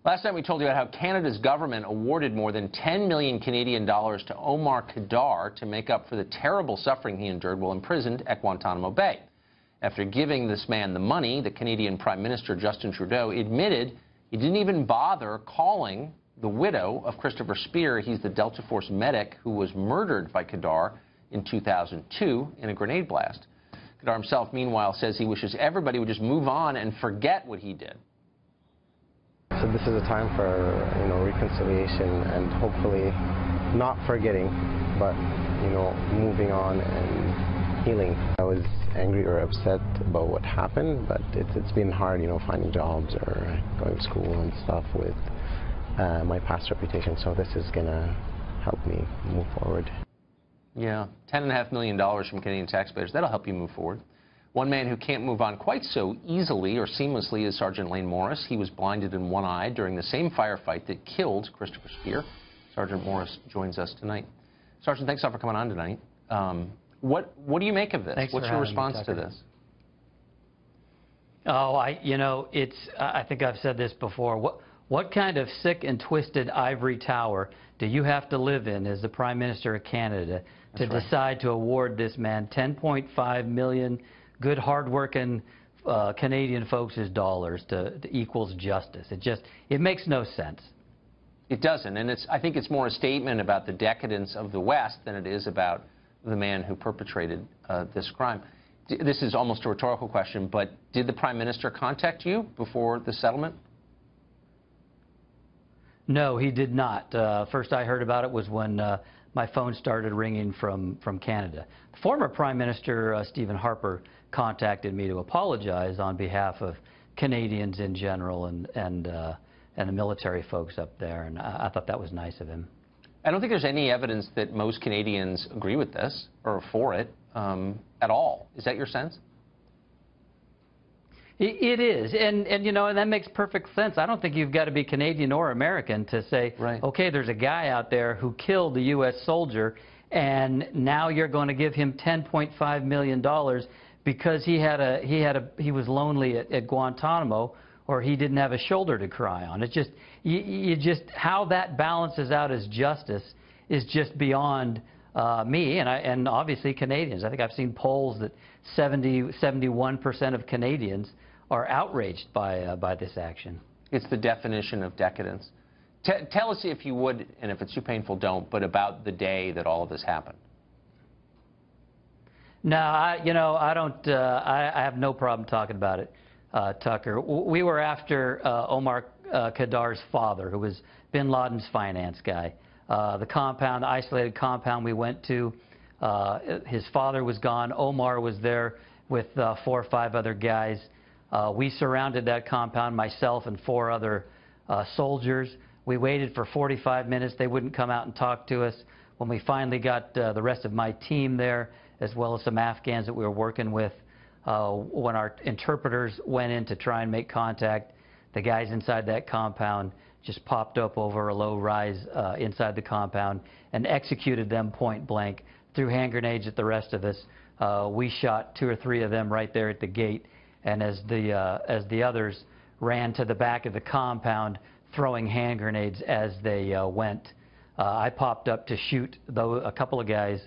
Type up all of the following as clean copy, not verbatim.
Last night we told you about how Canada's government awarded more than 10 million Canadian dollars to Omar Khadr to make up for the terrible suffering he endured while imprisoned at Guantanamo Bay. After giving this man the money, the Canadian Prime Minister Justin Trudeau admitted he didn't even bother calling the widow of Christopher Speer. He's the Delta Force medic who was murdered by Khadr in 2002 in a grenade blast. Khadr himself, meanwhile, says he wishes everybody would just move on and forget what he did. So this is a time for, reconciliation and hopefully not forgetting, but, moving on and healing. I was angry or upset about what happened, but it's been hard, finding jobs or going to school and stuff with my past reputation. So this is going to help me move forward. Yeah, $10.5 million from Canadian taxpayers. That'll help you move forward. One man who can't move on quite so easily or seamlessly is Sergeant Layne Morris. He was blinded in one eye during the same firefight that killed Christopher Speer. Sergeant Morris joins us tonight. Sergeant, thanks a lot for coming on tonight. What do you make of this? Thanks. What's your response to this? Oh, I think I've said this before. What kind of sick and twisted ivory tower do you have to live in as the Prime Minister of Canada to decide to award this man 10.5 million good, hard-working Canadian folks' dollars to equals justice? It makes no sense. It doesn't, and I think it's more a statement about the decadence of the West than it is about the man who perpetrated this crime. This is almost a rhetorical question, but did the Prime Minister contact you before the settlement? No, he did not. First I heard about it was when my phone started ringing from Canada. Former Prime Minister Stephen Harper contacted me to apologize on behalf of Canadians in general and the military folks up there, and I thought that was nice of him. I don't think there's any evidence that most Canadians agree with this or are for it at all. Is that your sense? It is, and that makes perfect sense. I don't think you've got to be Canadian or American to say, okay, there's a guy out there who killed a U.S. soldier, and now you're going to give him $10.5 million because he was lonely at Guantanamo, or he didn't have a shoulder to cry on. It's just how that balances out as justice is just beyond me and obviously Canadians. I think I've seen polls that 71% of Canadians are outraged by this action. It's the definition of decadence. Tell us, if you would, and if it's too painful, don't, but about the day that all of this happened. No, I don't. I have no problem talking about it, Tucker. We were after Omar Khadr's father, who was bin Laden's finance guy. The compound, the isolated compound we went to, his father was gone. Omar was there with 4 or 5 other guys. We surrounded that compound, myself and 4 other soldiers. We waited for 45 minutes. They wouldn't come out and talk to us. When we finally got the rest of my team there, as well as some Afghans that we were working with, when our interpreters went in to try and make contact, the guys inside that compound just popped up over a low rise inside the compound and executed them point blank, threw hand grenades at the rest of us. We shot 2 or 3 of them right there at the gate, and as the others ran to the back of the compound throwing hand grenades as they went, I popped up to shoot a couple of guys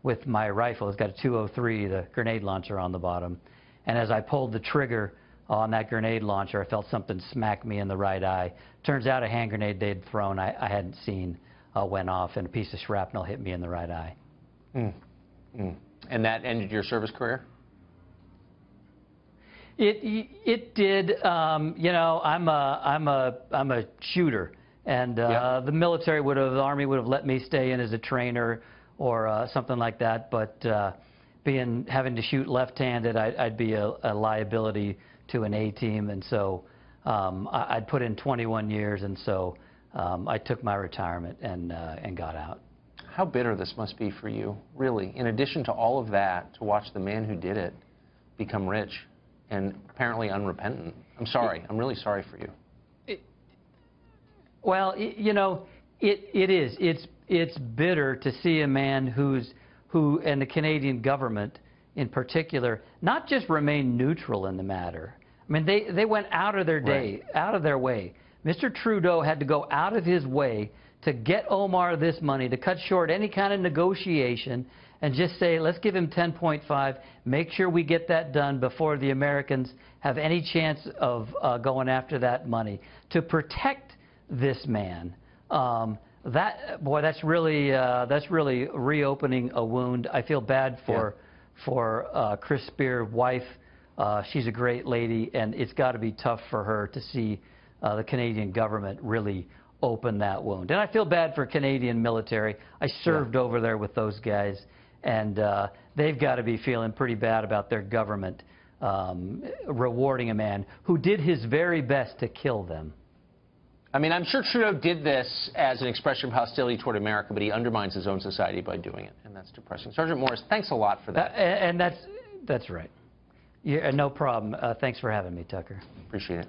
with my rifle. It's got a 203, the grenade launcher on the bottom, and as I pulled the trigger on that grenade launcher, I felt something smack me in the right eye. Turns out a hand grenade they'd thrown I hadn't seen went off, and a piece of shrapnel hit me in the right eye. And that ended your service career? It did. I'm a shooter, and the military the Army would have let me stay in as a trainer or something like that. But having to shoot left-handed, I'd be a liability to an A-team, and so I'd put in 21 years, and so I took my retirement and got out. How bitter this must be for you, really. In addition to all of that, to watch the man who did it become rich and apparently unrepentant. I'm sorry. I'm really sorry for you. It is. It's bitter to see a man who and the Canadian government in particular, not just remain neutral in the matter. I mean, they went out of their way Mr. Trudeau had to go out of his way to get Omar this money, to cut short any kind of negotiation, and just say, let's give him 10.5, make sure we get that done before the Americans have any chance of going after that money. To protect this man, that's really reopening a wound. I feel bad for Chris Spear's wife. She's a great lady, and it's got to be tough for her to see the Canadian government really open that wound. And I feel bad for Canadian military. I served over there with those guys, and they've got to be feeling pretty bad about their government rewarding a man who did his very best to kill them. I mean, I'm sure Trudeau did this as an expression of hostility toward America, but he undermines his own society by doing it, and that's depressing. Sergeant Morris, thanks a lot for that. And that's right. Yeah, no problem. Thanks for having me, Tucker. Appreciate it.